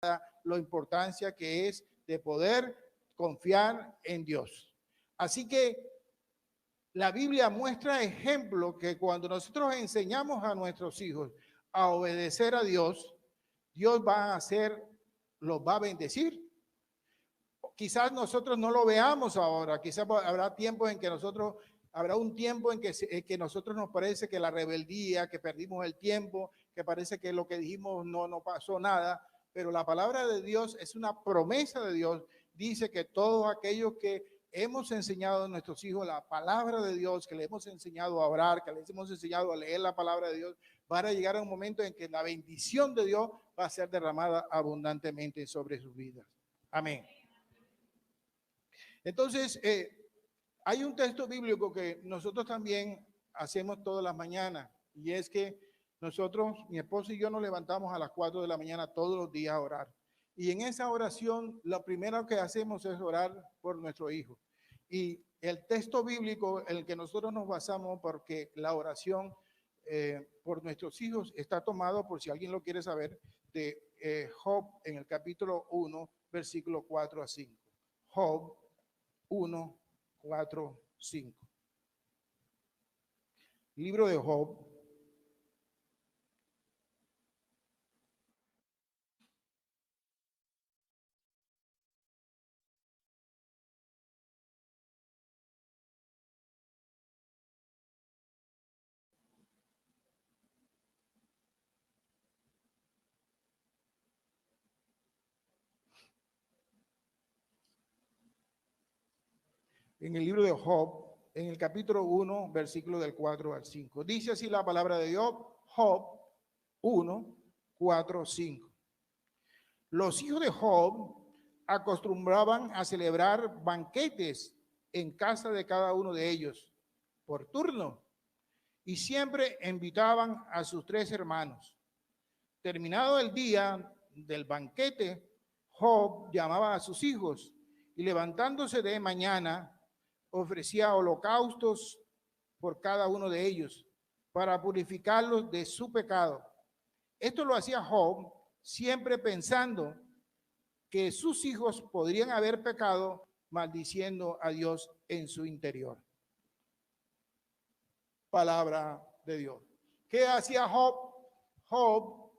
la importancia que es de poder confiar en Dios. Así que la Biblia muestra ejemplo que cuando nosotros enseñamos a nuestros hijos a obedecer a Dios, Dios va a hacer, los va a bendecir. Quizás nosotros no lo veamos ahora, quizás habrá tiempos en que nosotros, habrá un tiempo en que nosotros nos parece que la rebeldía, que perdimos el tiempo, que parece que lo que dijimos no pasó nada, pero la palabra de Dios es una promesa de Dios. Dice que todos aquellos que hemos enseñado a nuestros hijos la palabra de Dios, que les hemos enseñado a orar, que les hemos enseñado a leer la palabra de Dios, van a llegar a un momento en que la bendición de Dios va a ser derramada abundantemente sobre sus vidas. Amén. Entonces, hay un texto bíblico que nosotros también hacemos todas las mañanas, y es que nosotros, mi esposo y yo, nos levantamos a las 4 de la mañana todos los días a orar. Y en esa oración, lo primero que hacemos es orar por nuestro hijo. Y el texto bíblico en el que nosotros nos basamos, porque la oración por nuestros hijos está tomado, por si alguien lo quiere saber, de Job en el capítulo 1, versículo 4 a 5. Job 1, 4, 5. Libro de Job. En el libro de Job, en el capítulo 1, versículo del 4 al 5. Dice así la palabra de Dios, Job 1, 4, 5. Los hijos de Job acostumbraban a celebrar banquetes en casa de cada uno de ellos por turno y siempre invitaban a sus 3 hermanos. Terminado el día del banquete, Job llamaba a sus hijos y levantándose de mañana ofrecía holocaustos por cada uno de ellos para purificarlos de su pecado. Esto lo hacía Job siempre pensando que sus hijos podrían haber pecado maldiciendo a Dios en su interior. Palabra de Dios. ¿Qué hacía Job? Job,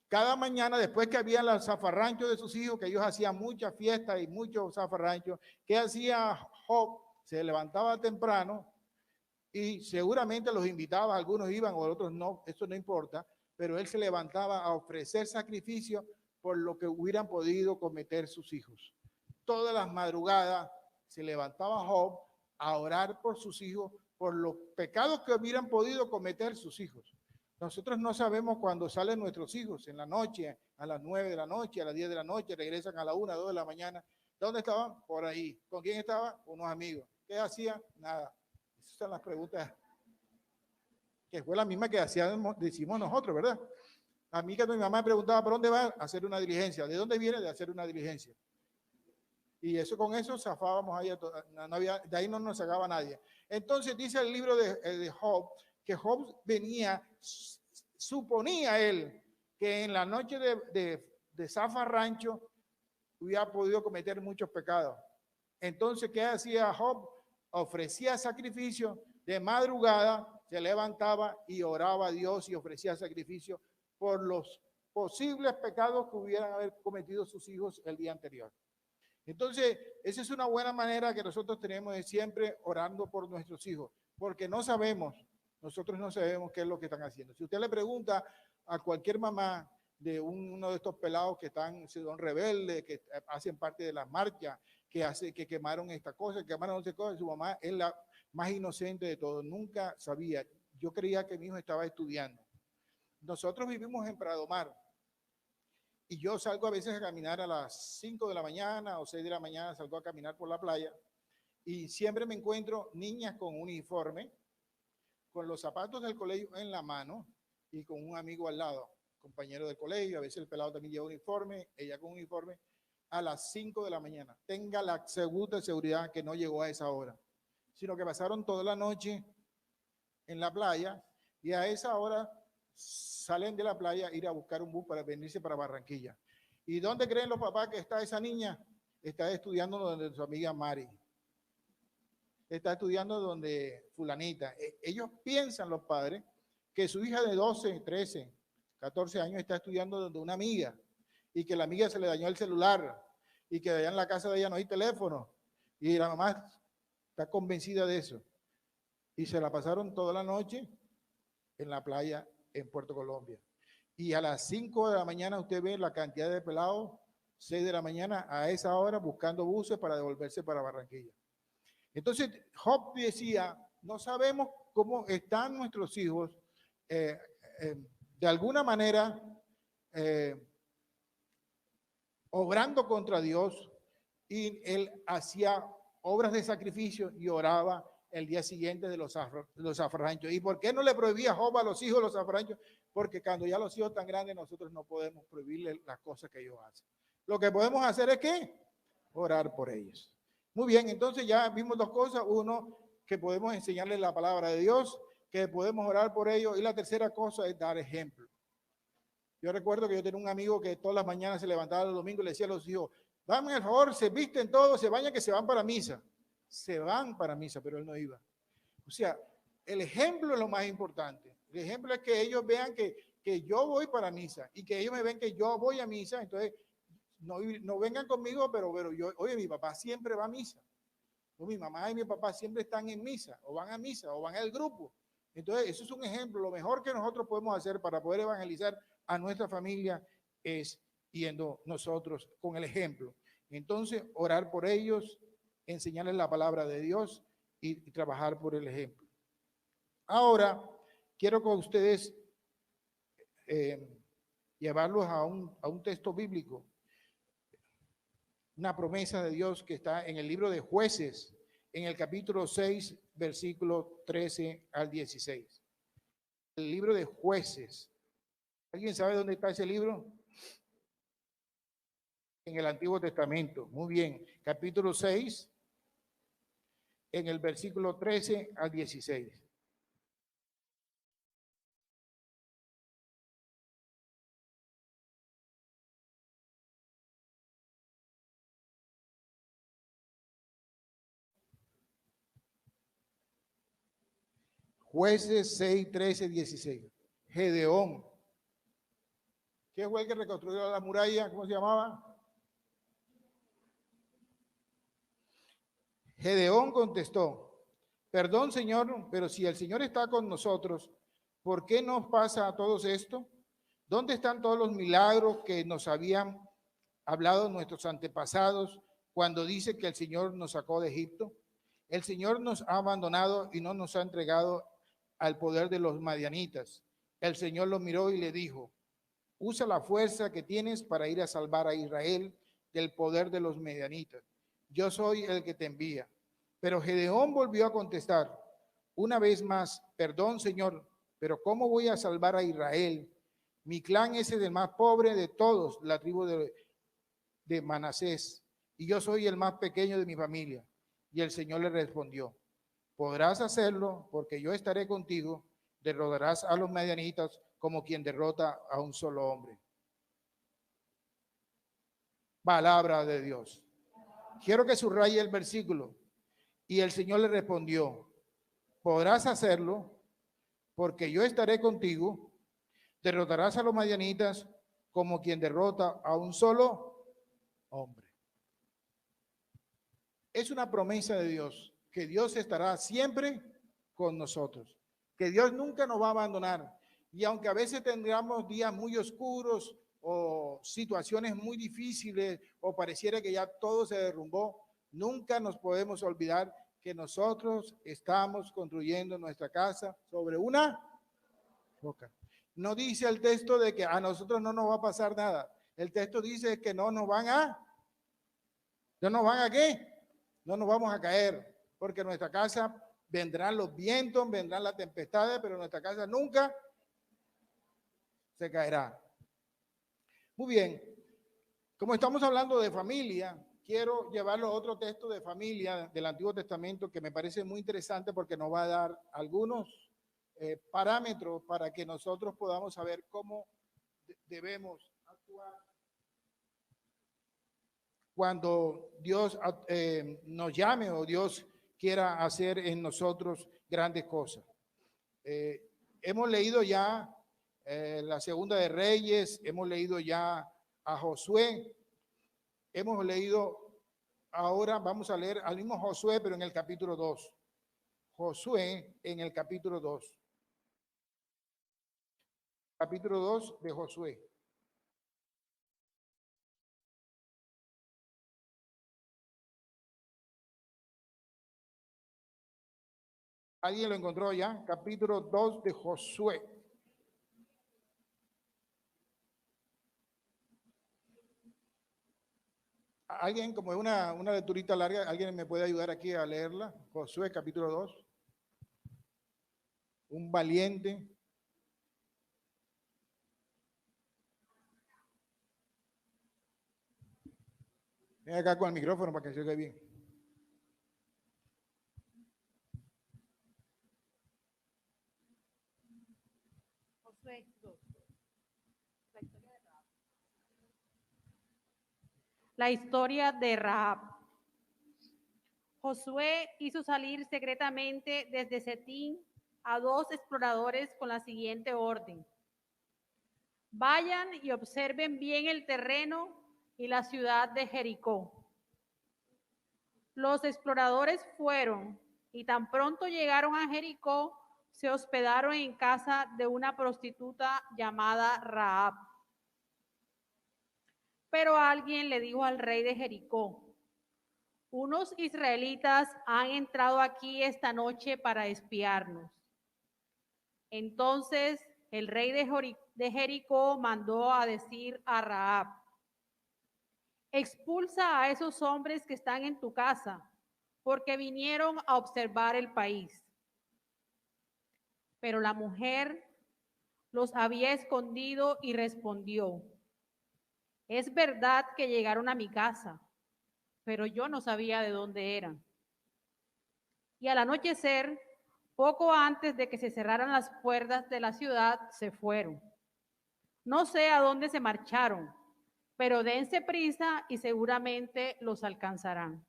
cada mañana, después que había los zafarranchos de sus hijos, que ellos hacían muchas fiestas y muchos zafarranchos, ¿qué hacía Job? Se levantaba temprano y seguramente los invitaba, algunos iban o otros no, eso no importa, pero él se levantaba a ofrecer sacrificio por lo que hubieran podido cometer sus hijos. Todas las madrugadas se levantaba Job a orar por sus hijos, por los pecados que hubieran podido cometer sus hijos. Nosotros no sabemos cuándo salen nuestros hijos, en la noche, a las 9 de la noche, a las 10 de la noche, regresan a la 1, 2 de la mañana. ¿Dónde estaban? Por ahí. ¿Con quién estaban? Con unos amigos. ¿Qué hacían? Nada. Esas son las preguntas que fue la misma que decimos nosotros, ¿verdad? A mí que mi mamá me preguntaba, ¿por dónde va? A hacer una diligencia. ¿De dónde viene? De hacer una diligencia. Y eso con eso zafábamos ahí, no había, de ahí no nos sacaba nadie. Entonces dice el libro de Job, que Job venía, suponía él, que en la noche de zafarrancho hubiera podido cometer muchos pecados. Entonces, ¿qué hacía Job? Ofrecía sacrificio de madrugada, se levantaba y oraba a Dios y ofrecía sacrificio por los posibles pecados que hubieran haber cometido sus hijos el día anterior. Entonces, esa es una buena manera que nosotros tenemos de siempre orando por nuestros hijos, porque no sabemos, nosotros no sabemos qué es lo que están haciendo. Si usted le pregunta a cualquier mamá de uno de estos pelados que son rebeldes, que hacen parte de las marchas, que quemaron esta cosa, que quemaron no sé cosas, su mamá es la más inocente de todos, nunca sabía. Yo creía que mi hijo estaba estudiando. Nosotros vivimos en Pradomar y yo salgo a veces a caminar a las 5 de la mañana o 6 de la mañana, salgo a caminar por la playa y siempre me encuentro niñas con uniforme, con los zapatos del colegio en la mano y con un amigo al lado, compañero del colegio, a veces el pelado también lleva uniforme, ella con uniforme, a las 5 de la mañana. Tenga la segura seguridad que no llegó a esa hora, sino que pasaron toda la noche en la playa y a esa hora salen de la playa a ir a buscar un bus para venirse para Barranquilla. ¿Y dónde creen los papás que está esa niña? Está estudiando donde su amiga Mari. Está estudiando donde fulanita. Ellos piensan, los padres, que su hija de 12, 13, 14 años está estudiando donde una amiga y que la amiga se le dañó el celular y que allá en la casa de ella no hay teléfono. Y la mamá está convencida de eso. Y se la pasaron toda la noche en la playa en Puerto Colombia. Y a las 5 de la mañana usted ve la cantidad de pelados, 6 de la mañana a esa hora buscando buses para devolverse para Barranquilla. Entonces Job decía, no sabemos cómo están nuestros hijos, de alguna manera obrando contra Dios, y él hacía obras de sacrificio y oraba el día siguiente de los zafarranchos. ¿Y por qué no le prohibía Job a los hijos los zafarranchos? Porque cuando ya los hijos están grandes, nosotros no podemos prohibirle las cosas que ellos hacen. Lo que podemos hacer es ¿qué? Orar por ellos. Muy bien, entonces ya vimos dos cosas. Uno, que podemos enseñarles la palabra de Dios, que podemos orar por ellos. Y la tercera cosa es dar ejemplo. Yo recuerdo que yo tenía un amigo que todas las mañanas se levantaba el domingo y le decía a los hijos, dame el favor, se visten todos, se bañan, que se van para misa. Se van para misa, pero él no iba. O sea, el ejemplo es lo más importante. El ejemplo es que ellos vean que yo voy para misa y que ellos me ven que yo voy a misa. Entonces, no vengan conmigo, pero yo, oye, mi papá siempre va a misa. O mi mamá y mi papá siempre están en misa, o van a misa, o van al grupo. Entonces, eso es un ejemplo. Lo mejor que nosotros podemos hacer para poder evangelizar a nuestra familia es yendo nosotros con el ejemplo. Entonces, orar por ellos, enseñarles la palabra de Dios y trabajar por el ejemplo. Ahora, quiero con ustedes llevarlos a un texto bíblico, una promesa de Dios que está en el libro de Jueces, en el capítulo 6, versículo 13 al 16. El libro de Jueces. ¿Alguien sabe dónde está ese libro? En el Antiguo Testamento. Muy bien. Capítulo 6, en el versículo 13 al 16. Jueces 6, 13, 16. Gedeón. ¿Qué fue el que reconstruyó la muralla? ¿Cómo se llamaba? Gedeón contestó, perdón, Señor, pero si el Señor está con nosotros, ¿por qué nos pasa a todos esto? ¿Dónde están todos los milagros que nos habían hablado nuestros antepasados cuando dice que el Señor nos sacó de Egipto? El Señor nos ha abandonado y no nos ha entregado al poder de los madianitas. El Señor lo miró y le dijo, usa la fuerza que tienes para ir a salvar a Israel del poder de los madianitas. Yo soy el que te envía. Pero Gedeón volvió a contestar una vez más, perdón, Señor, pero ¿cómo voy a salvar a Israel? Mi clan es el más pobre de todos, la tribu de Manasés, y yo soy el más pequeño de mi familia. Y el Señor le respondió, podrás hacerlo porque yo estaré contigo, derrotarás a los madianitas como quien derrota a un solo hombre. Palabra de Dios. Quiero que subraye el versículo. Y el Señor le respondió, podrás hacerlo porque yo estaré contigo, derrotarás a los madianitas como quien derrota a un solo hombre. Es una promesa de Dios, que Dios estará siempre con nosotros, que Dios nunca nos va a abandonar. Y aunque a veces tendríamos días muy oscuros o situaciones muy difíciles o pareciera que ya todo se derrumbó, nunca nos podemos olvidar que nosotros estamos construyendo nuestra casa sobre una roca. No dice el texto de que a nosotros no nos va a pasar nada. El texto dice que no nos van a ¿qué? No nos vamos a caer, porque nuestra casa vendrán los vientos, vendrán las tempestades, pero nuestra casa nunca se caerá. Muy bien, como estamos hablando de familia, quiero llevarlo a otro texto de familia del Antiguo Testamento que me parece muy interesante porque nos va a dar algunos parámetros para que nosotros podamos saber cómo debemos actuar cuando Dios nos llame o Dios quiera hacer en nosotros grandes cosas. Hemos leído ya la Segunda de Reyes, hemos leído ya a Josué, hemos leído, ahora vamos a leer al mismo Josué, pero en el capítulo 2. Josué en el capítulo 2. Capítulo 2 de Josué. ¿Alguien lo encontró ya? Capítulo 2 de Josué. ¿Alguien, como es una lecturita larga, alguien me puede ayudar aquí a leerla? Josué, capítulo 2. Un valiente. Ven acá con el micrófono para que se oiga bien. Josué 2. La historia de Rahab. Josué hizo salir secretamente desde Setín a 2 exploradores con la siguiente orden: vayan y observen bien el terreno y la ciudad de Jericó. Los exploradores fueron y tan pronto llegaron a Jericó, se hospedaron en casa de una prostituta llamada Rahab. Pero alguien le dijo al rey de Jericó: unos israelitas han entrado aquí esta noche para espiarnos. Entonces el rey de Jericó mandó a decir a Rahab: expulsa a esos hombres que están en tu casa, porque vinieron a observar el país. Pero la mujer los había escondido y respondió: es verdad que llegaron a mi casa, pero yo no sabía de dónde eran. Y al anochecer, poco antes de que se cerraran las puertas de la ciudad, se fueron. No sé a dónde se marcharon, pero dense prisa y seguramente los alcanzarán.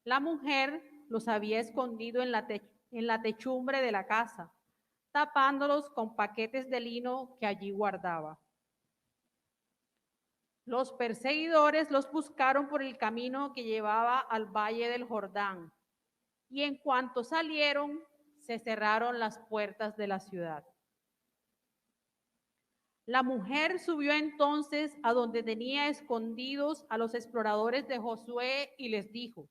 La mujer los había escondido en la techumbre de la casa, tapándolos con paquetes de lino que allí guardaba. Los perseguidores los buscaron por el camino que llevaba al valle del Jordán, y en cuanto salieron, se cerraron las puertas de la ciudad. La mujer subió entonces a donde tenía escondidos a los exploradores de Josué y les dijo: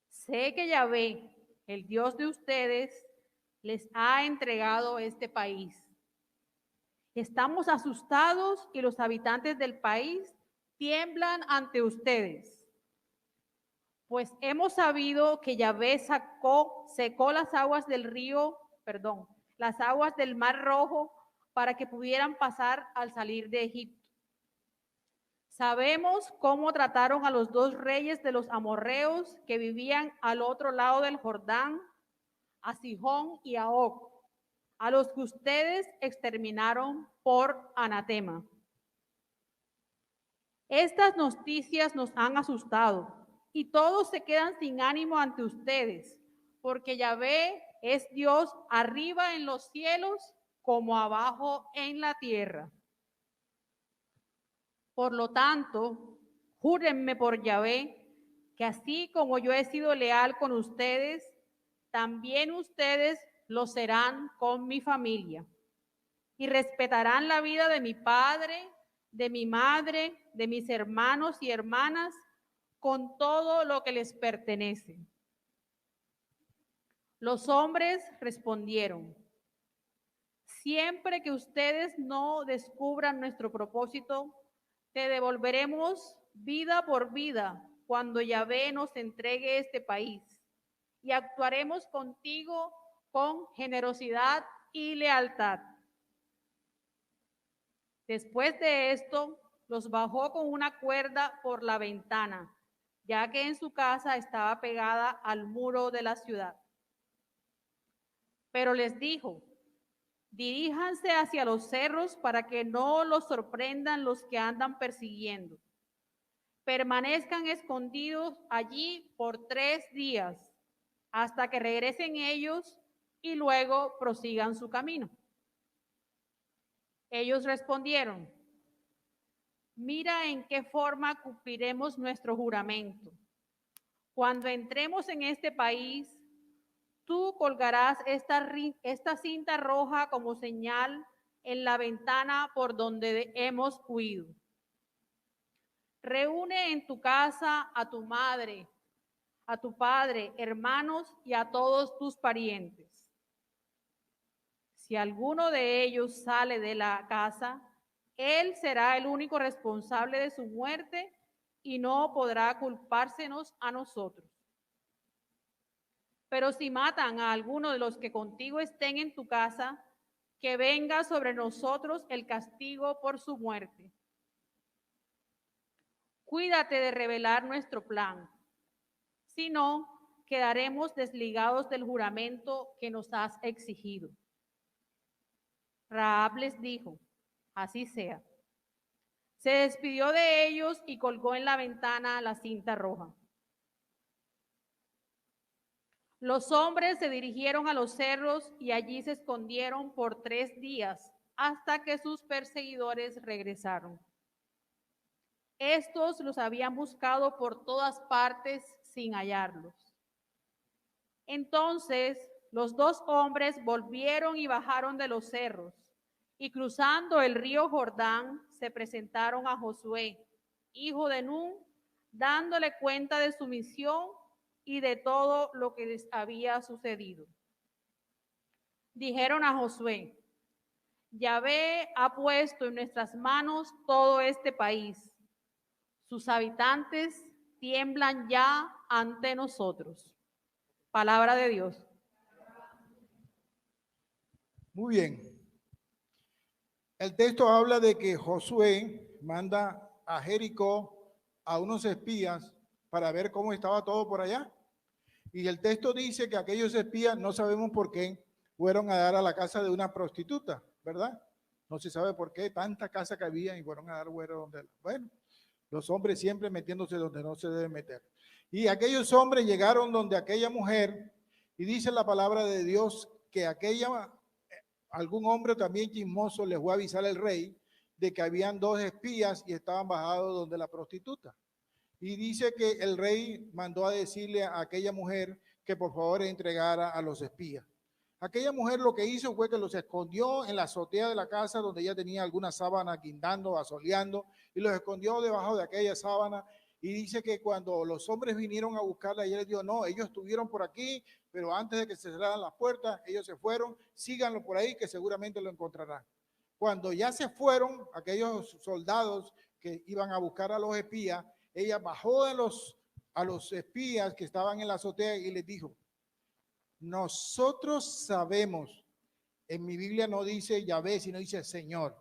sé que Yahvé, el Dios de ustedes, les ha entregado este país. Estamos asustados y los habitantes del país tiemblan ante ustedes, pues hemos sabido que Yahvé secó las aguas las aguas del Mar Rojo para que pudieran pasar al salir de Egipto. Sabemos cómo trataron a los 2 reyes de los amorreos que vivían al otro lado del Jordán, a Sihón y a Og, a los que ustedes exterminaron por anatema. Estas noticias nos han asustado y todos se quedan sin ánimo ante ustedes, porque Yahvé es Dios arriba en los cielos como abajo en la tierra. Por lo tanto, júrenme por Yahvé que así como yo he sido leal con ustedes, también ustedes lo serán con mi familia, y respetarán la vida de mi padre, de mi madre, de mis hermanos y hermanas, con todo lo que les pertenece. Los hombres respondieron: siempre que ustedes no descubran nuestro propósito, te devolveremos vida por vida cuando Yahvé nos entregue este país, y actuaremos contigo con generosidad y lealtad. Después de esto, los bajó con una cuerda por la ventana, ya que en su casa estaba pegada al muro de la ciudad. Pero les dijo: Diríjanse hacia los cerros para que no los sorprendan los que andan persiguiendo. Permanezcan escondidos allí por 3 días hasta que regresen ellos y luego prosigan su camino. Ellos respondieron, mira en qué forma cumpliremos nuestro juramento. Cuando entremos en este país, tú colgarás esta cinta roja como señal en la ventana por donde hemos huido. Reúne en tu casa a tu madre, a tu padre, hermanos y a todos tus parientes. Si alguno de ellos sale de la casa, él será el único responsable de su muerte y no podrá culpársenos a nosotros. Pero si matan a alguno de los que contigo estén en tu casa, que venga sobre nosotros el castigo por su muerte. Cuídate de revelar nuestro plan, si no, quedaremos desligados del juramento que nos has exigido. Rahab les dijo, así sea. Se despidió de ellos y colgó en la ventana la cinta roja. Los hombres se dirigieron a los cerros y allí se escondieron por 3 días hasta que sus perseguidores regresaron. Estos los habían buscado por todas partes sin hallarlos. Entonces los 2 hombres volvieron y bajaron de los cerros y cruzando el río Jordán se presentaron a Josué, hijo de Nun, dándole cuenta de su misión y de todo lo que les había sucedido. Dijeron a Josué, Yahvé ha puesto en nuestras manos todo este país. Sus habitantes tiemblan ya ante nosotros. Palabra de Dios. Muy bien. El texto habla de que Josué manda a Jericó a unos espías para ver cómo estaba todo por allá. Y el texto dice que aquellos espías, no sabemos por qué, fueron a dar a la casa de una prostituta, ¿verdad? No se sabe por qué, tanta casa que había y fueron a dar donde, bueno, los hombres siempre metiéndose donde no se deben meter. Y aquellos hombres llegaron donde aquella mujer y dice la palabra de Dios que algún hombre también chismoso les fue a avisar al rey de que habían 2 espías y estaban bajados donde la prostituta. Y dice que el rey mandó a decirle a aquella mujer que por favor entregara a los espías. Aquella mujer lo que hizo fue que los escondió en la azotea de la casa donde ella tenía alguna sábana guindando, asoleando, y los escondió debajo de aquella sábana. Y dice que cuando los hombres vinieron a buscarla, ella les dijo, no, ellos estuvieron por aquí, pero antes de que se cerraran las puertas, ellos se fueron, síganlo por ahí que seguramente lo encontrarán. Cuando ya se fueron aquellos soldados que iban a buscar a los espías, ella bajó a los espías que estaban en la azotea y les dijo, nosotros sabemos, en mi Biblia no dice Yahvé, sino dice Señor.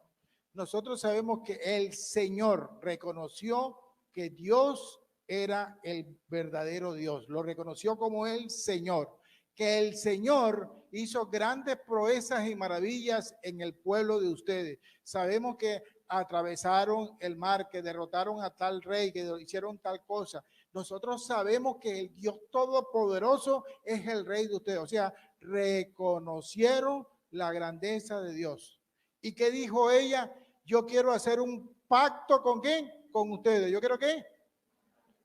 Nosotros sabemos que el Señor reconoció que Dios era el verdadero Dios. Lo reconoció como el Señor. Que el Señor hizo grandes proezas y maravillas en el pueblo de ustedes. Sabemos que atravesaron el mar, que derrotaron a tal rey, que hicieron tal cosa. Nosotros sabemos que el Dios Todopoderoso es el rey de ustedes. O sea, reconocieron la grandeza de Dios. ¿Y qué dijo ella? Yo quiero hacer un pacto con ¿quién? Con ustedes. ¿Yo quiero qué?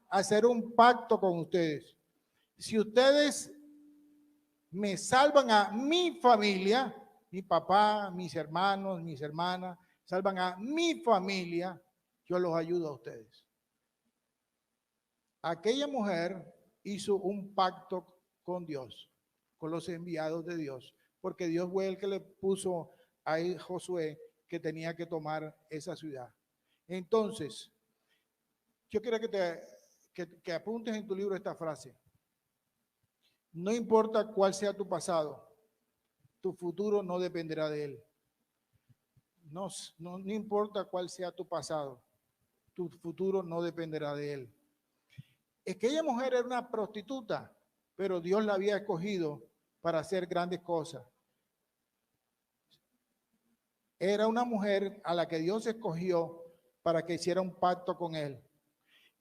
Hacer un pacto con ustedes. Si ustedes me salvan a mi familia, mi papá, mis hermanos, mis hermanas, salvan a mi familia, yo los ayudo a ustedes. Aquella mujer hizo un pacto con Dios, con los enviados de Dios, porque Dios fue el que le puso a Josué que tenía que tomar esa ciudad. Entonces, yo quiero que apuntes en tu libro esta frase. No importa cuál sea tu pasado, tu futuro no dependerá de él. No importa cuál sea tu pasado, tu futuro no dependerá de él. Es que aquella mujer era una prostituta, pero Dios la había escogido para hacer grandes cosas. era una mujer a la que Dios escogió para que hiciera un pacto con él.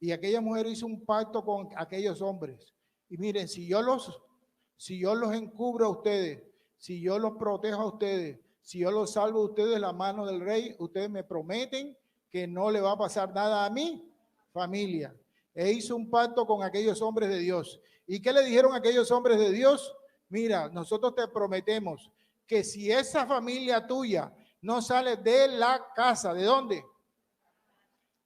Y aquella mujer hizo un pacto con aquellos hombres. Y miren, si yo los encubro a ustedes, si yo los protejo a ustedes, si yo los salvo a ustedes de la mano del rey, ustedes me prometen que no le va a pasar nada a mi familia. E hizo un pacto con aquellos hombres de Dios. ¿Y qué le dijeron aquellos hombres de Dios? Mira, nosotros te prometemos que si esa familia tuya no sale de la casa, ¿de dónde?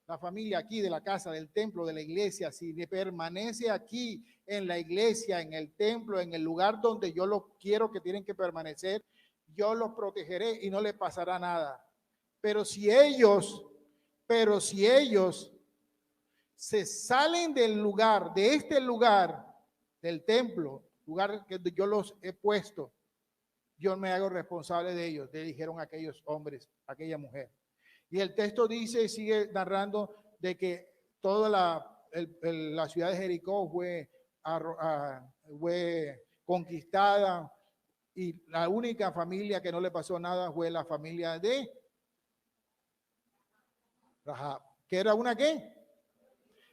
La familia aquí, de la casa, del templo, de la iglesia, si permanece aquí en la iglesia, en el templo, en el lugar donde yo los quiero que tienen que permanecer, yo los protegeré y no les pasará nada. Pero si ellos se salen del lugar, de este lugar, del templo, lugar que yo los he puesto, yo me hago responsable de ellos, le dijeron aquellos hombres, aquella mujer. Y el texto dice, sigue narrando, de que toda la ciudad de Jericó fue conquistada, y la única familia que no le pasó nada fue la familia de Rahab. ¿Que era una qué?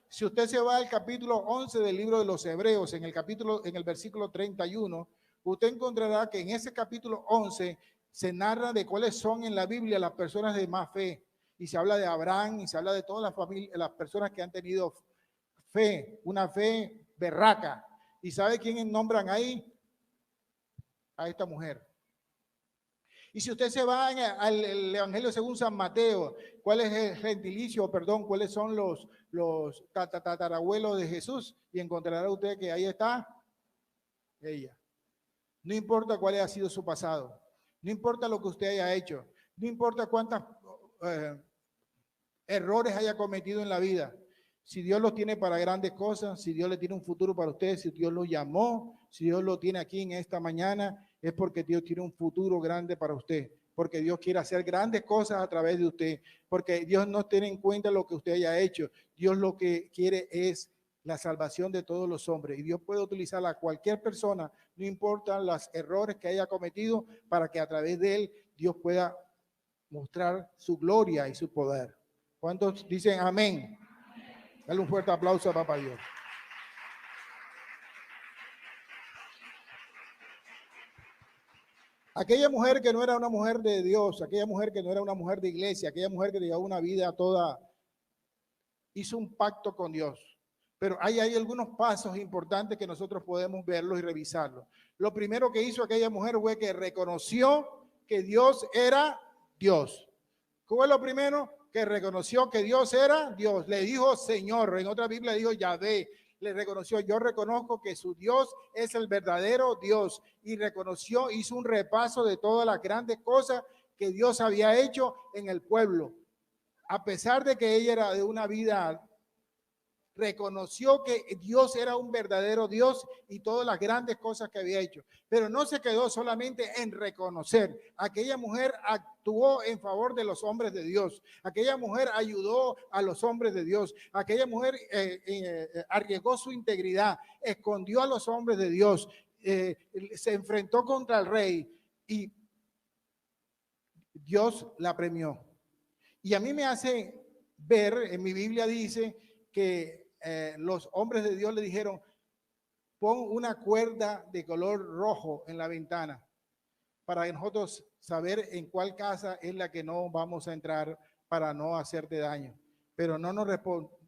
Si usted se va al capítulo 11 del libro de los Hebreos, en el versículo 31, usted encontrará que en ese capítulo 11 se narra de cuáles son en la Biblia las personas de más fe. Y se habla de Abraham y se habla de todas las familias, las personas que han tenido fe, una fe berraca. ¿Y sabe quiénes nombran ahí? A esta mujer. Y si usted se va al Evangelio según San Mateo, ¿cuál es el gentilicio? Perdón, ¿cuáles son los tatarabuelos de Jesús? Y encontrará usted que ahí está ella. No importa cuál haya sido su pasado, no importa lo que usted haya hecho, no importa cuántos errores haya cometido en la vida. Si Dios los tiene para grandes cosas, si Dios le tiene un futuro para usted, si Dios lo llamó, si Dios lo tiene aquí en esta mañana, es porque Dios tiene un futuro grande para usted, porque Dios quiere hacer grandes cosas a través de usted, porque Dios no tiene en cuenta lo que usted haya hecho. Dios lo que quiere es la salvación de todos los hombres, y Dios puede utilizar a cualquier persona, no importa los errores que haya cometido, para que a través de él Dios pueda mostrar su gloria y su poder. ¿Cuántos dicen amén? Dale un fuerte aplauso a Papá Dios. Aquella mujer que no era una mujer de Dios, aquella mujer que no era una mujer de iglesia, aquella mujer que llevaba una vida toda, hizo un pacto con Dios. Pero hay algunos pasos importantes que nosotros podemos verlos y revisarlos. Lo primero que hizo aquella mujer fue que reconoció que Dios era Dios. ¿Cuál es lo primero? Que reconoció que Dios era Dios. Le dijo Señor, en otra Biblia dijo Yahvé. Le reconoció, yo reconozco que su Dios es el verdadero Dios. Y reconoció, hizo un repaso de todas las grandes cosas que Dios había hecho en el pueblo. A pesar de que ella era de una vida, reconoció que Dios era un verdadero Dios y todas las grandes cosas que había hecho. Pero no se quedó solamente en reconocer. Aquella mujer actuó en favor de los hombres de Dios. Aquella mujer ayudó a los hombres de Dios. Aquella mujer arriesgó su integridad, escondió a los hombres de Dios, se enfrentó contra el rey y Dios la premió. Y a mí me hace ver, en mi Biblia dice que los hombres de Dios le dijeron, pon una cuerda de color rojo en la ventana para nosotros saber en cuál casa es la que no vamos a entrar para no hacerte daño. Pero no nos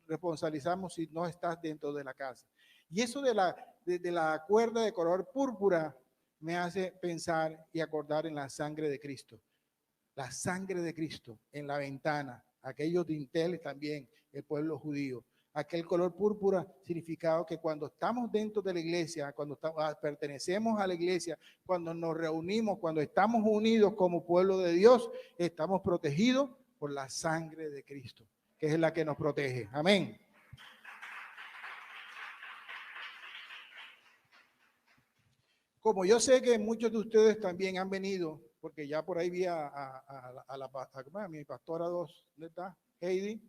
responsabilizamos si no estás dentro de la casa. Y eso de la cuerda de color púrpura me hace pensar y acordar en la sangre de Cristo. La sangre de Cristo en la ventana, aquellos dinteles también, el pueblo judío. Aquel color púrpura significaba que cuando estamos dentro de la iglesia, cuando pertenecemos a la iglesia, cuando nos reunimos, cuando estamos unidos como pueblo de Dios, estamos protegidos por la sangre de Cristo, que es la que nos protege. Amén. Como yo sé que muchos de ustedes también han venido, porque ya por ahí vi a mi pastora 2, ¿dónde está? Heidi.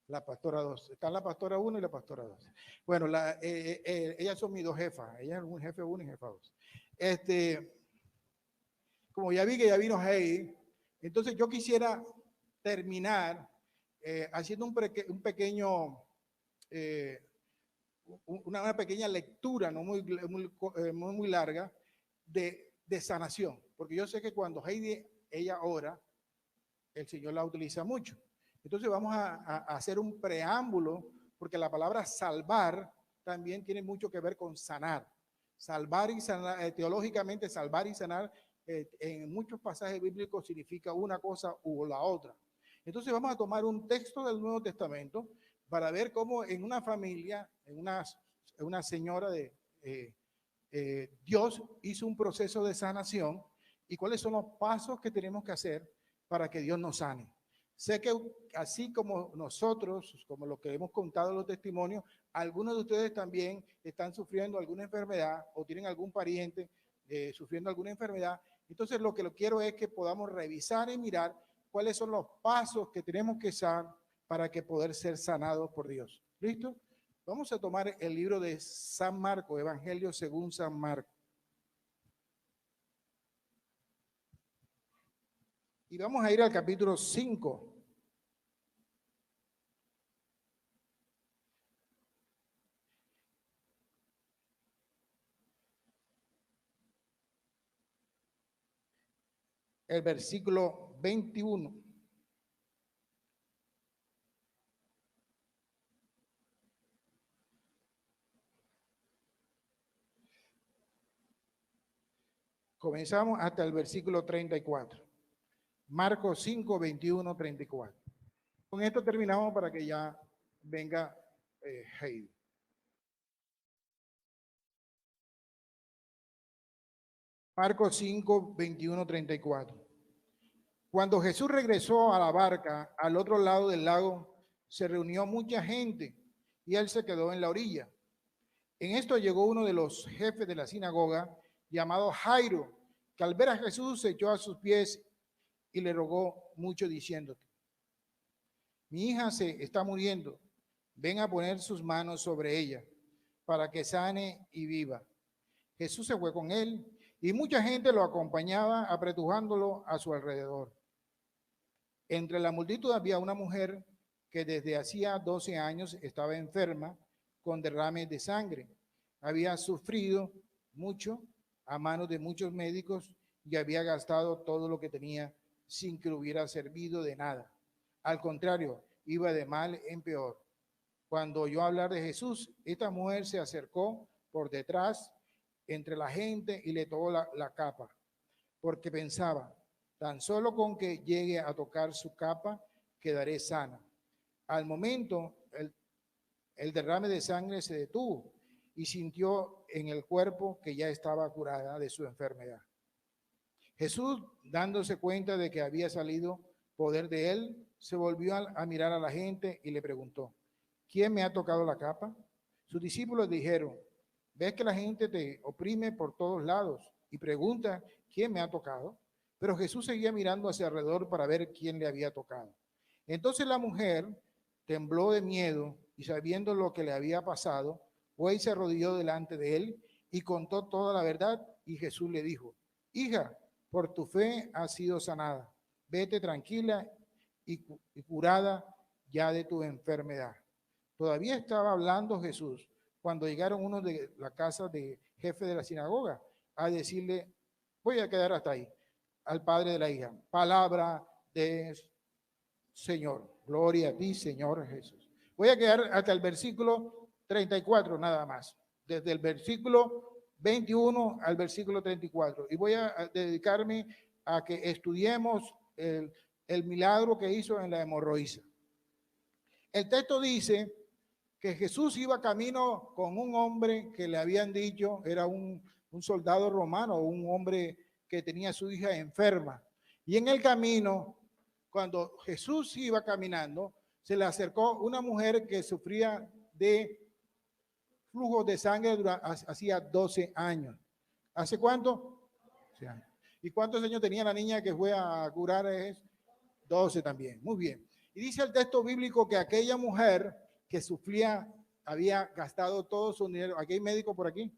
La pastora 2. Está la pastora 1 y la pastora 2. Bueno, ellas son mis dos jefas. Ella es un jefe 1 y jefa 2. Como ya vi que ya vino Heidi, Entonces yo quisiera terminar haciendo un pequeño, una pequeña lectura, no muy larga, de sanación. Porque yo sé que cuando Heidi, ella ora, el Señor la utiliza mucho. Entonces vamos a hacer un preámbulo, porque la palabra salvar también tiene mucho que ver con sanar. Salvar y sanar, teológicamente salvar y sanar, en muchos pasajes bíblicos significa una cosa u la otra. Entonces vamos a tomar un texto del Nuevo Testamento para ver cómo en una familia, en una señora Dios hizo un proceso de sanación y cuáles son los pasos que tenemos que hacer para que Dios nos sane. Sé que así como nosotros, como lo que hemos contado en los testimonios, algunos de ustedes también están sufriendo alguna enfermedad o tienen algún pariente sufriendo alguna enfermedad. Entonces lo que quiero es que podamos revisar y mirar cuáles son los pasos que tenemos que dar para que poder ser sanados por Dios. ¿Listo? Vamos a tomar el libro de San Marcos, Evangelio según San Marcos. Y vamos a ir al capítulo 5. El versículo 21. Comenzamos hasta el versículo 34. Marcos 5, 21, 34. Con esto terminamos para que ya venga Heidi. Marcos 5, 21, 34. Cuando Jesús regresó a la barca al otro lado del lago, se reunió mucha gente y él se quedó en la orilla. En esto llegó uno de los jefes de la sinagoga, llamado Jairo, que al ver a Jesús se echó a sus pies y le rogó mucho diciendo: mi hija se está muriendo, ven a poner sus manos sobre ella para que sane y viva. Jesús se fue con él y mucha gente lo acompañaba apretujándolo a su alrededor. Entre la multitud había una mujer que desde hacía 12 años estaba enferma con derrames de sangre. Había sufrido mucho a manos de muchos médicos y había gastado todo lo que tenía sin que le hubiera servido de nada. Al contrario, iba de mal en peor. Cuando oyó hablar de Jesús, esta mujer se acercó por detrás entre la gente y le tomó la capa, porque pensaba: tan solo con que llegue a tocar su capa, quedaré sana. Al momento, el derrame de sangre se detuvo y sintió en el cuerpo que ya estaba curada de su enfermedad. Jesús, dándose cuenta de que había salido poder de él, se volvió a mirar a la gente y le preguntó: ¿quién me ha tocado la capa? Sus discípulos dijeron: ¿ves que la gente te oprime por todos lados y pregunta quién me ha tocado? Pero Jesús seguía mirando hacia alrededor para ver quién le había tocado. Entonces la mujer tembló de miedo y, sabiendo lo que le había pasado, fue y se arrodilló delante de él y contó toda la verdad. Y Jesús le dijo: hija, por tu fe has sido sanada. Vete tranquila y curada ya de tu enfermedad. Todavía estaba hablando Jesús cuando llegaron unos de la casa de jefe de la sinagoga a decirle: voy a quedar hasta ahí, al padre de la hija. Palabra de Señor. Gloria a ti, Señor Jesús. Voy a quedar hasta el versículo 34 nada más. Desde el versículo 21 al versículo 34. Y voy a dedicarme a que estudiemos el milagro que hizo en la hemorroísa. El texto dice que Jesús iba camino con un hombre que le habían dicho, era un soldado romano, un hombre que tenía a su hija enferma. Y en el camino, cuando Jesús iba caminando, se le acercó una mujer que sufría de flujos de sangre hacía 12 años. ¿Hace cuánto? 12 años. ¿Y cuántos años tenía la niña que fue a curar? 12 también. Muy bien. Y dice el texto bíblico que aquella mujer que sufría había gastado todo su dinero. ¿Aquí hay médico por aquí?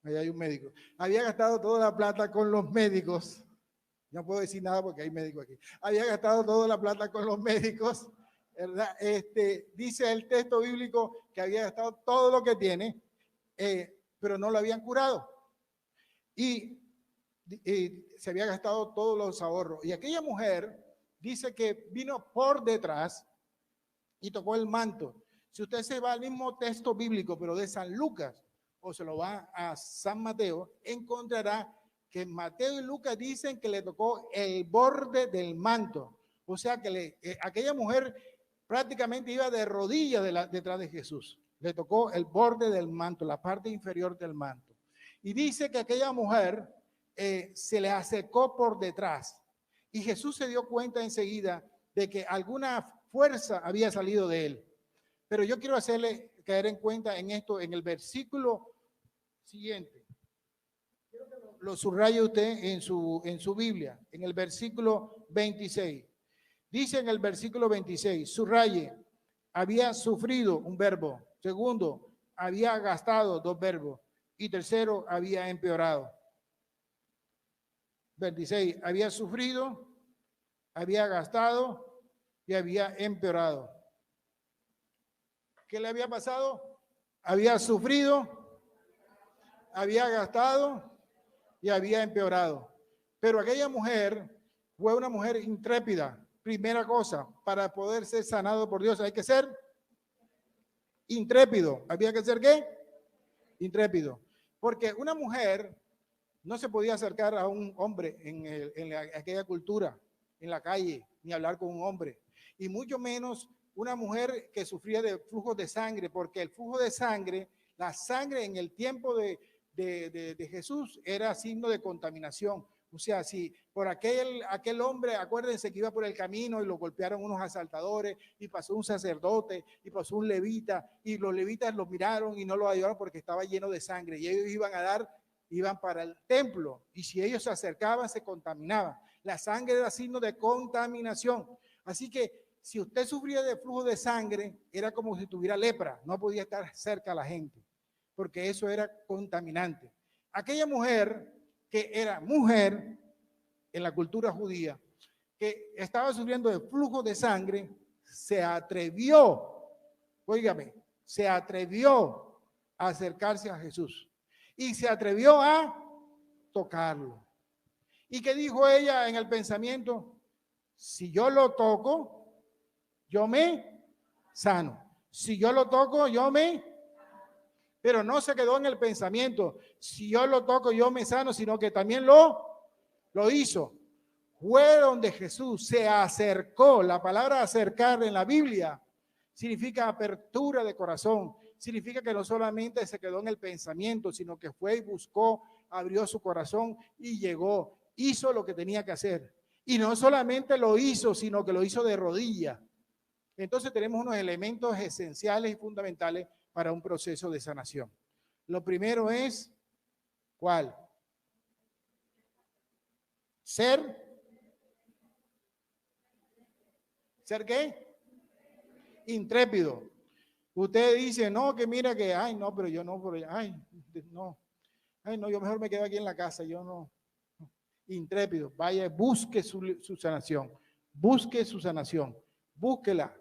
Ahí hay un médico. Había gastado toda la plata con los médicos. No puedo decir nada porque hay médico aquí. Había gastado toda la plata con los médicos, ¿verdad? Dice el texto bíblico que había gastado todo lo que tiene, pero no lo habían curado. Y se había gastado todos los ahorros. Y aquella mujer dice que vino por detrás y tocó el manto. Si usted se va al mismo texto bíblico, pero de San Lucas, o se lo va a San Mateo, encontrará que Mateo y Lucas dicen que le tocó el borde del manto. O sea que aquella mujer prácticamente iba de rodillas detrás de Jesús. Le tocó el borde del manto, la parte inferior del manto. Y dice que aquella mujer se le acercó por detrás. Y Jesús se dio cuenta enseguida de que alguna fuerza había salido de él. Pero yo quiero hacerle caer en cuenta en esto, en el versículo siguiente. Quiero que lo subraye usted en su Biblia, en el versículo 26. Dice en el versículo 26, subraye, había sufrido, un verbo. Segundo, había gastado, dos verbos. Y tercero, había empeorado. 26, había sufrido, había gastado y había empeorado. ¿Qué le había pasado? Había sufrido, había gastado y había empeorado. Pero aquella mujer fue una mujer intrépida. Primera cosa, para poder ser sanado por Dios hay que ser intrépido. ¿Había que ser qué? Intrépido. Porque una mujer no se podía acercar a un hombre en aquella cultura, en la calle, ni hablar con un hombre. Y mucho menos una mujer que sufría de flujos de sangre, porque el flujo de sangre, la sangre en el tiempo de Jesús era signo de contaminación. O sea, si por aquel hombre, acuérdense que iba por el camino y lo golpearon unos asaltadores y pasó un sacerdote y pasó un levita y los levitas lo miraron y no lo ayudaron porque estaba lleno de sangre y ellos iban para el templo y si ellos se acercaban se contaminaban. La sangre era signo de contaminación. Así que si usted sufría de flujo de sangre, era como si tuviera lepra, no podía estar cerca a la gente, porque eso era contaminante. Aquella mujer, que era mujer en la cultura judía, que estaba sufriendo de flujo de sangre, se atrevió, óigame, se atrevió a acercarse a Jesús y se atrevió a tocarlo. ¿Y qué dijo ella en el pensamiento? Si yo lo toco, yo me sano. Si yo lo toco, yo me... Pero no se quedó en el pensamiento, si yo lo toco, yo me sano, sino que también lo hizo. Fue donde Jesús se acercó. La palabra acercar en la Biblia significa apertura de corazón. Significa que no solamente se quedó en el pensamiento, sino que fue y buscó, abrió su corazón y llegó. Hizo lo que tenía que hacer. Y no solamente lo hizo, sino que lo hizo de rodillas. Entonces tenemos unos elementos esenciales y fundamentales para un proceso de sanación. Lo primero es, ¿cuál? ¿Ser qué? Intrépido. Usted dice, no, que mira que, ay, no, pero yo no, ay, no, yo mejor me quedo aquí en la casa, yo no. Intrépido, vaya, busque su sanación, busque su sanación, búsquela.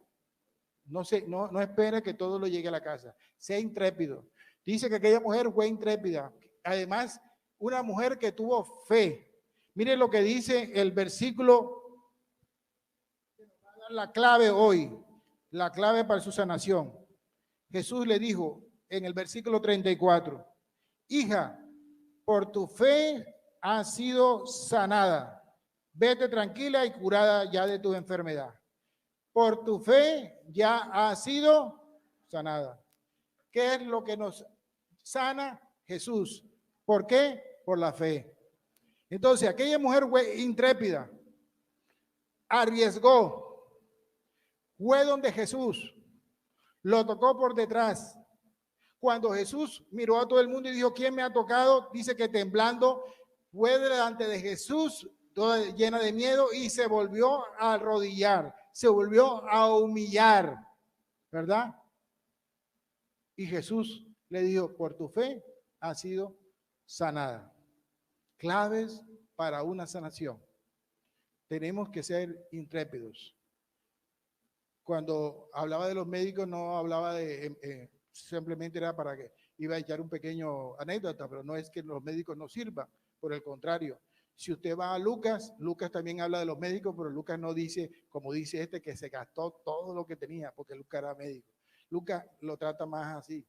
No espere que todo lo llegue a la casa. Sea intrépido. Dice que aquella mujer fue intrépida. Además, una mujer que tuvo fe. Mire lo que dice el versículo. La clave hoy. La clave para su sanación. Jesús le dijo en el versículo 34. Hija, por tu fe has sido sanada. Vete tranquila y curada ya de tu enfermedad. Por tu fe ya ha sido sanada. ¿Qué es lo que nos sana? Jesús. ¿Por qué? Por la fe. Entonces, aquella mujer fue intrépida, arriesgó, fue donde Jesús, lo tocó por detrás. Cuando Jesús miró a todo el mundo y dijo, ¿quién me ha tocado? Dice que temblando fue delante de Jesús, toda llena de miedo, y se volvió a arrodillar. Se volvió a humillar, ¿verdad? Y Jesús le dijo, por tu fe ha sido sanada. Claves para una sanación. tenemos que ser intrépidos. Cuando hablaba de los médicos, no hablaba de, simplemente era para que iba a echar un pequeño anécdota, pero no es que los médicos no sirvan, por el contrario. Si usted va a Lucas, Lucas también habla de los médicos, pero Lucas no dice, como dice este, que se gastó todo lo que tenía, porque Lucas era médico. Lucas lo trata más así.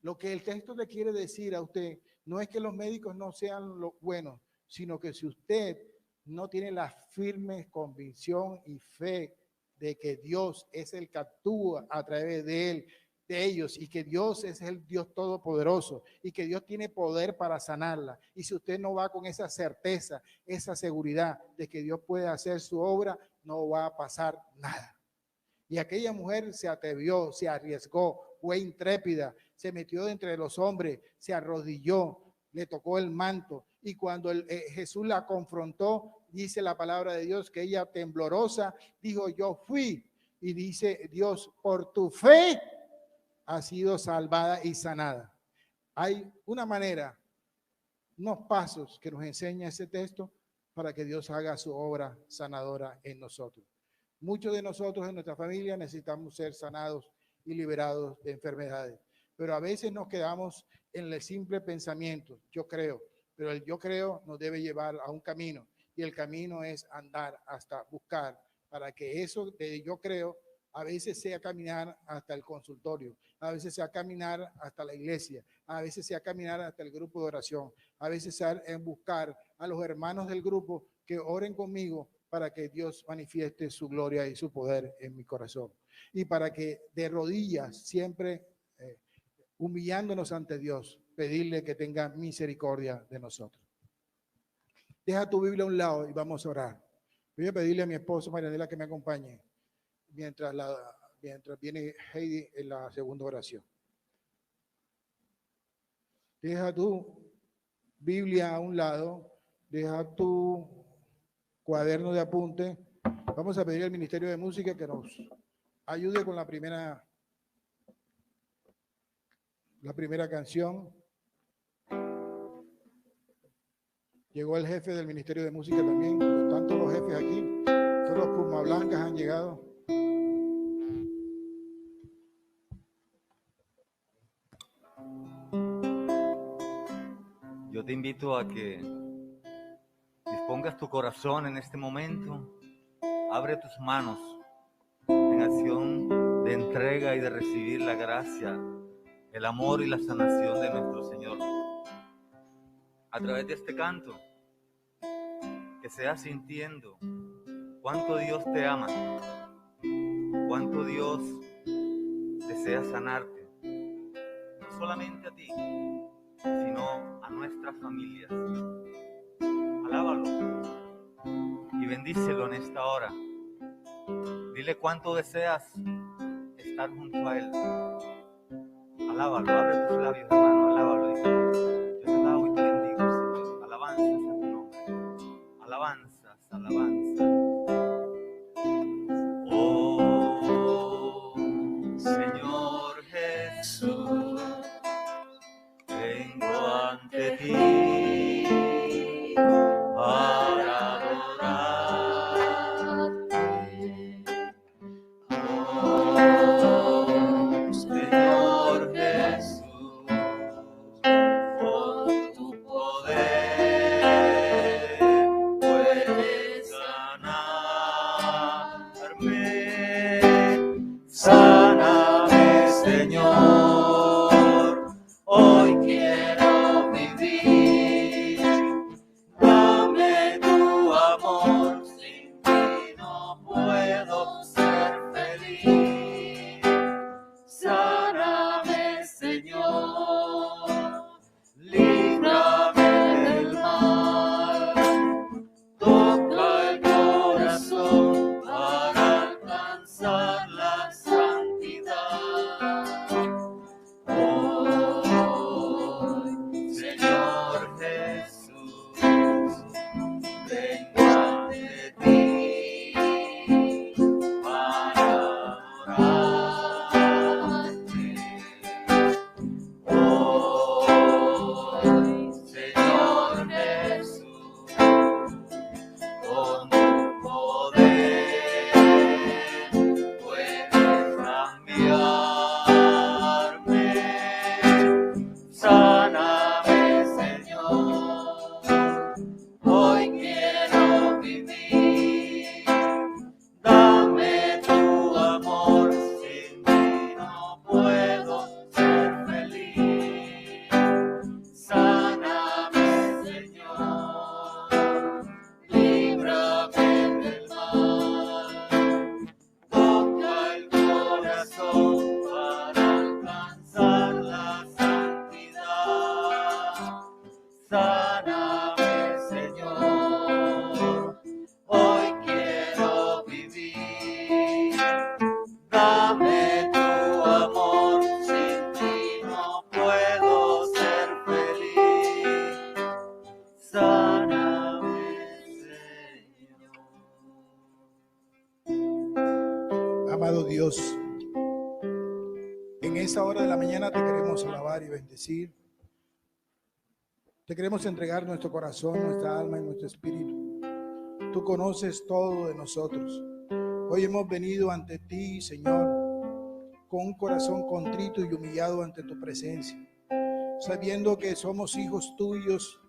Lo que el texto le quiere decir a usted, no es que los médicos no sean los buenos, sino que si usted no tiene la firme convicción y fe de que Dios es el que actúa a través de él, de ellos, y que Dios es el Dios todopoderoso y que Dios tiene poder para sanarla, y si usted no va con esa certeza, esa seguridad de que Dios puede hacer su obra, no va a pasar nada. Y aquella mujer se atrevió, se arriesgó, fue intrépida, se metió entre los hombres, se arrodilló, le tocó el manto, y cuando Jesús la confrontó, dice la palabra de Dios que ella temblorosa dijo: yo fui, y dice Dios: por tu fe ha sido salvada y sanada. Hay una manera, unos pasos que nos enseña ese texto para que Dios haga su obra sanadora en nosotros. Muchos de nosotros en nuestra familia necesitamos ser sanados y liberados de enfermedades, pero a veces nos quedamos en el simple pensamiento, yo creo, pero el yo creo nos debe llevar a un camino, y el camino es andar hasta buscar, para que eso de yo creo a veces sea caminar hasta el consultorio, a veces sea caminar hasta la iglesia, a veces sea caminar hasta el grupo de oración, a veces sea en buscar a los hermanos del grupo que oren conmigo para que Dios manifieste su gloria y su poder en mi corazón. Y para que de rodillas, siempre humillándonos ante Dios, pedirle que tenga misericordia de nosotros. Deja tu Biblia a un lado y vamos a orar. Voy a pedirle a mi esposo Marianela que me acompañe mientras viene Heidi en la segunda oración. Deja tu Biblia a un lado, deja tu cuaderno de apunte. Vamos a pedir al Ministerio de Música que nos ayude con la primera canción. Llegó el jefe del Ministerio de Música también. Están todos los jefes aquí. Todos los plumas blancas han llegado. Yo te invito a que dispongas tu corazón en este momento. Abre tus manos en acción de entrega y de recibir la gracia, el amor y la sanación de nuestro Señor. A través de este canto, que seas sintiendo cuánto Dios te ama, cuánto Dios desea sanarte, no solamente a ti, sino a nuestras familias. Alábalo y bendícelo en esta hora. Dile cuánto deseas estar junto a Él. Alábalo, abre tus labios, hermano, alábalo. Yo te alabo y te bendigo, Señor. Alabanzas a tu nombre. Alabanzas, alabanzas. Oh, Señor Jesús, vengo ante ti para adorarte. Oh, Señor Jesús, con tu poder puedes sanarme. Sáname, Señor, hoy quiero vivir. Dame tu amor, sin ti no puedo ser feliz. Sáname, Señor, líbrame del mal. Toca el corazón para alcanzar la santidad. Amado Dios, en esta hora de la mañana te queremos alabar y bendecir. Te queremos entregar nuestro corazón, nuestra alma y nuestro espíritu. Tú conoces todo de nosotros. Hoy hemos venido ante ti, Señor, con un corazón contrito y humillado ante tu presencia, sabiendo que somos hijos tuyos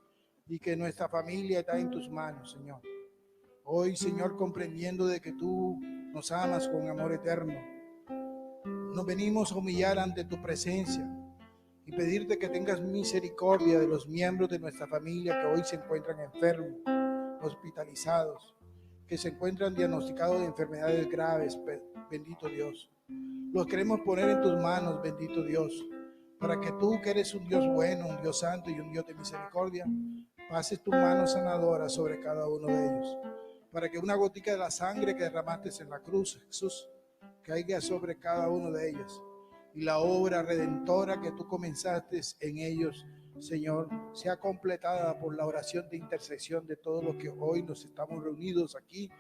y que nuestra familia está en tus manos, Señor. Hoy, Señor, comprendiendo de que tú nos amas con amor eterno, nos venimos a humillar ante tu presencia y pedirte que tengas misericordia de los miembros de nuestra familia que hoy se encuentran enfermos, hospitalizados, que se encuentran diagnosticados de enfermedades graves, bendito Dios. Los queremos poner en tus manos, bendito Dios, para que tú, que eres un Dios bueno, un Dios santo y un Dios de misericordia, pases tu mano sanadora sobre cada uno de ellos, para que una gotica de la sangre que derramaste en la cruz, Jesús, caiga sobre cada uno de ellos, y la obra redentora que tú comenzaste en ellos, Señor, sea completada por la oración de intercesión de todos los que hoy nos estamos reunidos aquí,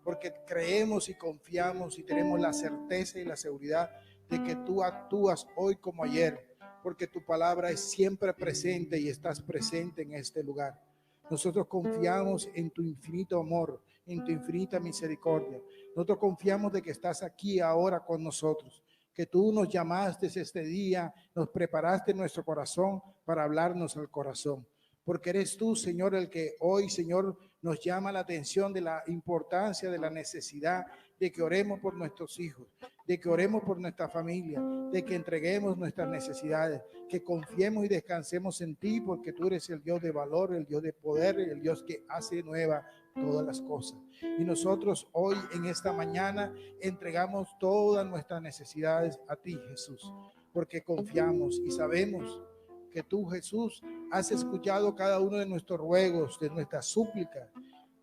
porque creemos y confiamos y tenemos la certeza y la seguridad de que tú actúas hoy como ayer, porque tu palabra es siempre presente y estás presente en este lugar. Nosotros confiamos en tu infinito amor, en tu infinita misericordia. Nosotros confiamos de que estás aquí ahora con nosotros, que tú nos llamaste este día, nos preparaste nuestro corazón para hablarnos al corazón. Porque eres tú, Señor, el que hoy, Señor, nos llama la atención de la importancia, de la necesidad de que oremos por nuestros hijos, de que oremos por nuestra familia, de que entreguemos nuestras necesidades, que confiemos y descansemos en ti, porque tú eres el Dios de valor, el Dios de poder, el Dios que hace nueva todas las cosas. Y nosotros hoy en esta mañana entregamos todas nuestras necesidades a ti, Jesús, porque confiamos y sabemos que tú, Jesús, has escuchado cada uno de nuestros ruegos, de nuestras súplicas,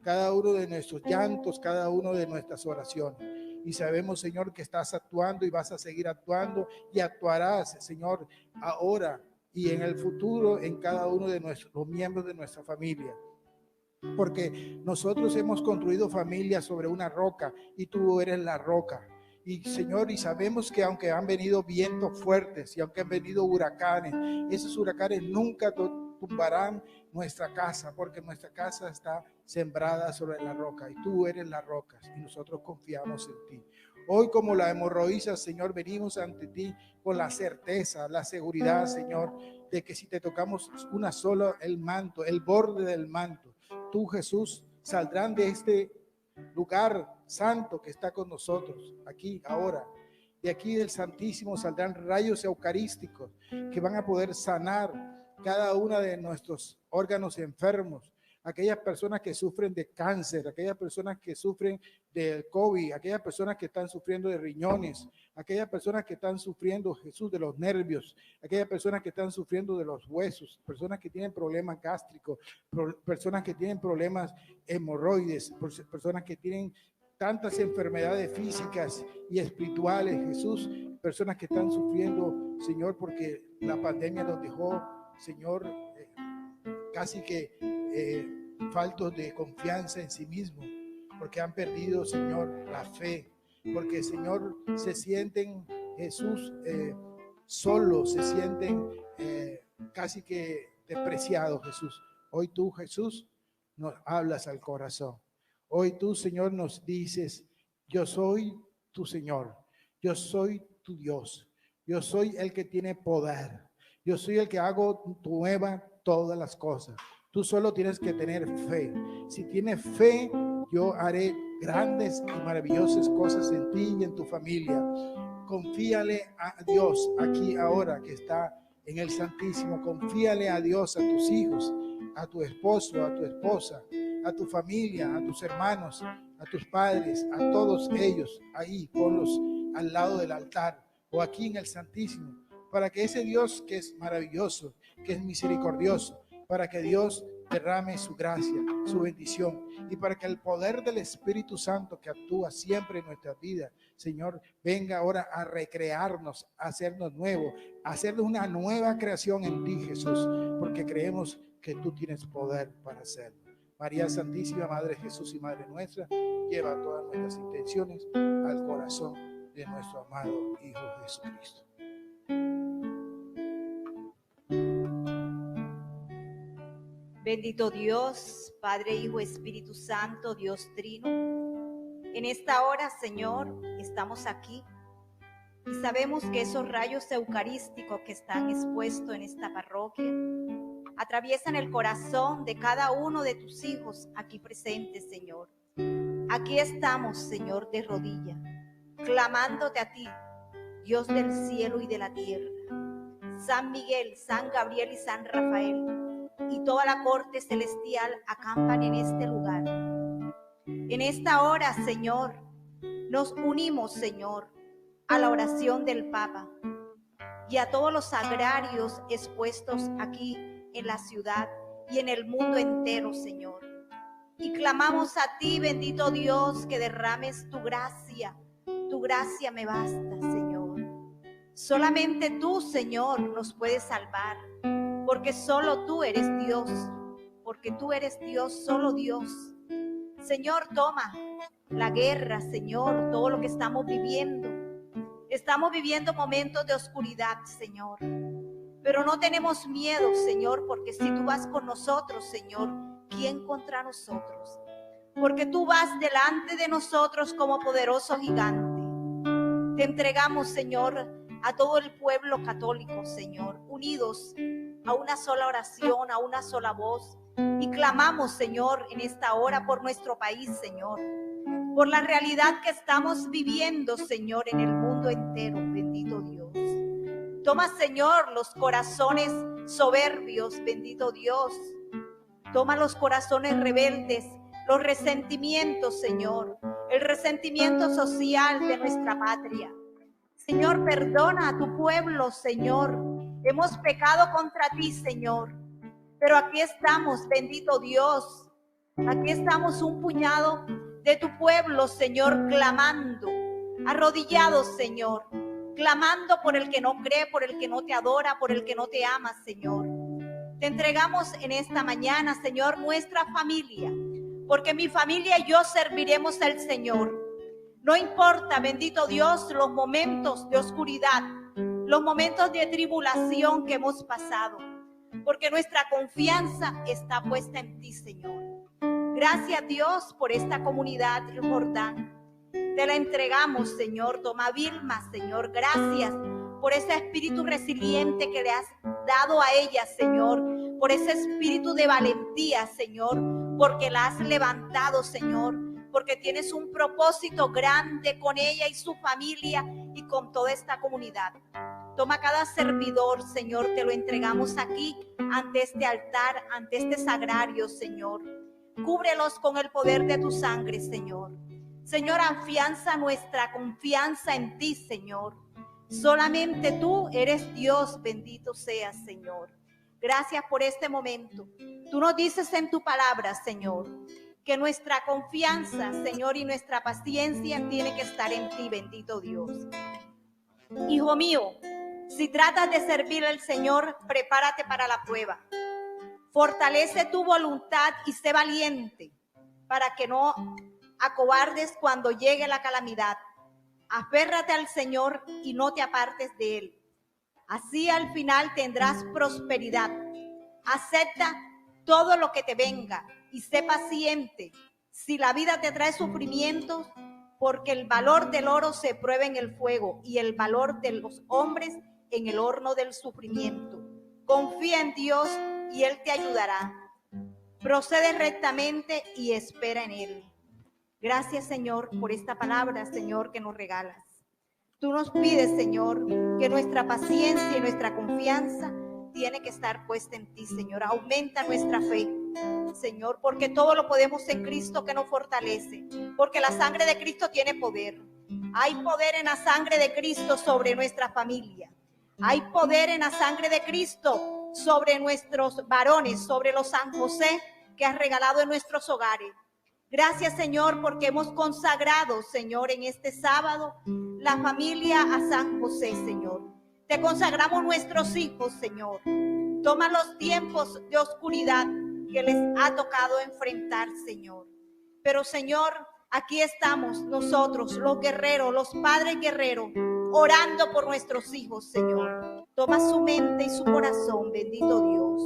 cada uno de nuestros llantos, cada uno de nuestras oraciones. Y sabemos, Señor, que estás actuando y vas a seguir actuando y actuarás, Señor, ahora y en el futuro en cada uno de los miembros de nuestra familia. Porque nosotros hemos construido familia sobre una roca y tú eres la roca. Y Señor, y sabemos que aunque han venido vientos fuertes y aunque han venido huracanes, esos huracanes nunca tumbarán nuestra casa, porque nuestra casa está sembrada sobre la roca y tú eres la roca y nosotros confiamos en ti. Hoy, como la hemorroísa, Señor, venimos ante ti con la certeza, la seguridad, Señor, de que si te tocamos una sola, el manto, el borde del manto, tú, Jesús, saldrán de este lugar santo que está con nosotros, aquí, ahora. De aquí del Santísimo saldrán rayos eucarísticos que van a poder sanar cada uno de nuestros órganos enfermos. Aquellas personas que sufren de cáncer, aquellas personas que sufren del COVID, aquellas personas que están sufriendo de riñones, aquellas personas que están sufriendo, Jesús, de los nervios, aquellas personas que están sufriendo de los huesos, personas que tienen problemas gástricos, personas que tienen problemas hemorroides, personas que tienen tantas enfermedades físicas y espirituales, Jesús, personas que están sufriendo, Señor, porque la pandemia nos dejó, Señor, casi que faltos de confianza en sí mismos, porque han perdido, Señor, la fe, porque, Señor, se sienten, Jesús, solos, se sienten casi que despreciados, Jesús. Hoy tú, Jesús, nos hablas al corazón. Hoy tú, Señor, nos dices, yo soy tu Señor, yo soy tu Dios, yo soy el que tiene poder, yo soy el que hago nueva todas las cosas. Tú solo tienes que tener fe. Si tienes fe, yo haré grandes y maravillosas cosas en ti y en tu familia. Confíale a Dios aquí ahora que está en el Santísimo. Confíale a Dios, a tus hijos, a tu esposo, a tu esposa, a tu familia, a tus hermanos, a tus padres, a todos ellos ahí, ponlos al lado del altar o aquí en el Santísimo, para que ese Dios que es maravilloso, que es misericordioso, para que Dios derrame su gracia, su bendición, y para que el poder del Espíritu Santo que actúa siempre en nuestras vidas, Señor, venga ahora a recrearnos, a hacernos nuevos, a hacernos una nueva creación en ti, Jesús, porque creemos que tú tienes poder para hacerlo. María Santísima, Madre de Jesús y Madre nuestra, lleva todas nuestras intenciones al corazón de nuestro amado Hijo Jesucristo. Bendito Dios, Padre, Hijo, Espíritu Santo, Dios Trino. En esta hora, Señor, estamos aquí y sabemos que esos rayos eucarísticos que están expuestos en esta parroquia atraviesan el corazón de cada uno de tus hijos aquí presentes, Señor. Aquí estamos, Señor, de rodillas, clamándote a ti, Dios del cielo y de la tierra. San Miguel, San Gabriel y San Rafael y toda la corte celestial acampan en este lugar. En esta hora, Señor, nos unimos, Señor, a la oración del Papa y a todos los sagrarios expuestos aquí en la ciudad y en el mundo entero, Señor. Y clamamos a ti, bendito Dios, que derrames tu gracia. Tu gracia me basta, Señor. Solamente tú, Señor, nos puedes salvar, porque solo tú eres Dios, porque tú eres Dios, solo Dios. Señor, toma la guerra, Señor, todo lo que estamos viviendo. Estamos viviendo momentos de oscuridad, Señor, pero no tenemos miedo, Señor, porque si tú vas con nosotros, Señor, ¿quién contra nosotros? Porque tú vas delante de nosotros como poderoso gigante. Te entregamos, Señor, a todo el pueblo católico, Señor, unidos a una sola oración, a una sola voz. Y clamamos, Señor, en esta hora por nuestro país, Señor, por la realidad que estamos viviendo, Señor, en el mundo entero, bendito Dios. Toma, Señor, los corazones soberbios, bendito Dios. Toma los corazones rebeldes, los resentimientos, Señor, el resentimiento social de nuestra patria. Señor, perdona a tu pueblo, Señor. Hemos pecado contra ti, Señor. Pero aquí estamos, bendito Dios. Aquí estamos un puñado de tu pueblo, Señor, clamando, arrodillados, Señor, clamando por el que no cree, por el que no te adora, por el que no te ama, Señor. Te entregamos en esta mañana, Señor, nuestra familia, porque mi familia y yo serviremos al Señor. No importa, bendito Dios, los momentos de oscuridad, los momentos de tribulación que hemos pasado, porque nuestra confianza está puesta en ti, Señor. Gracias, Dios, por esta comunidad del Jordán. Te la entregamos, Señor. Toma Vilma, Señor. Gracias por ese espíritu resiliente que le has dado a ella, Señor. Por ese espíritu de valentía, Señor. Porque la has levantado, Señor. Porque tienes un propósito grande con ella y su familia y con toda esta comunidad. Toma cada servidor, Señor, te lo entregamos aquí, ante este altar, ante este sagrario, Señor. Cúbrelos con el poder de tu sangre, Señor. Señor, afianza nuestra confianza en ti, Señor. Solamente tú eres Dios, bendito seas, Señor. Gracias por este momento. Tú nos dices en tu palabra, Señor, que nuestra confianza, Señor, y nuestra paciencia tiene que estar en ti, bendito Dios. Hijo mío, si tratas de servir al Señor, prepárate para la prueba. Fortalece tu voluntad y sé valiente para que no acobardes cuando llegue la calamidad. Aférrate al Señor y no te apartes de Él. Así al final tendrás prosperidad. Acepta todo lo que te venga y sé paciente. Si la vida te trae sufrimientos, porque el valor del oro se prueba en el fuego y el valor de los hombres en el horno del sufrimiento. Confía en Dios y Él te ayudará. Procede rectamente y espera en Él. Gracias, Señor, por esta palabra, Señor, que nos regalas. Tú nos pides, Señor, que nuestra paciencia y nuestra confianza tiene que estar puesta en ti, Señor. Aumenta nuestra fe, Señor, porque todo lo podemos en Cristo que nos fortalece, porque la sangre de Cristo tiene poder. Hay poder en la sangre de Cristo sobre nuestra familia. Hay poder en la sangre de Cristo sobre nuestros varones, sobre los San José que has regalado en nuestros hogares. Gracias, Señor, porque hemos consagrado, Señor, en este sábado la familia a San José, Señor. Te consagramos nuestros hijos, Señor. Toma los tiempos de oscuridad que les ha tocado enfrentar, Señor. Pero, Señor, Aquí estamos nosotros, los guerreros, los padres guerreros, orando por nuestros hijos, Señor. Toma su mente y su corazón, bendito Dios.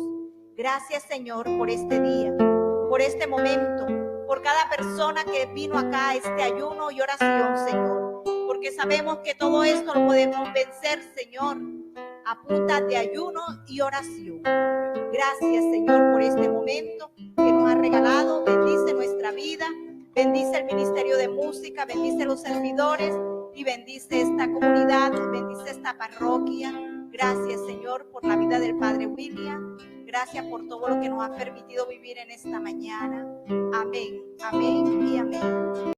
Gracias, Señor, por este día, por este momento, por cada persona que vino acá a este ayuno y oración, Señor. Porque sabemos que todo esto lo podemos vencer, Señor, a punta de ayuno y oración. Gracias, Señor, por este momento que nos ha regalado. Bendice nuestra vida, bendice el ministerio de música, bendice los servidores y bendice esta comunidad, bendice esta parroquia. Gracias, Señor, por la vida del Padre William. Gracias por todo lo que nos ha permitido vivir en esta mañana. Amén, amén y amén.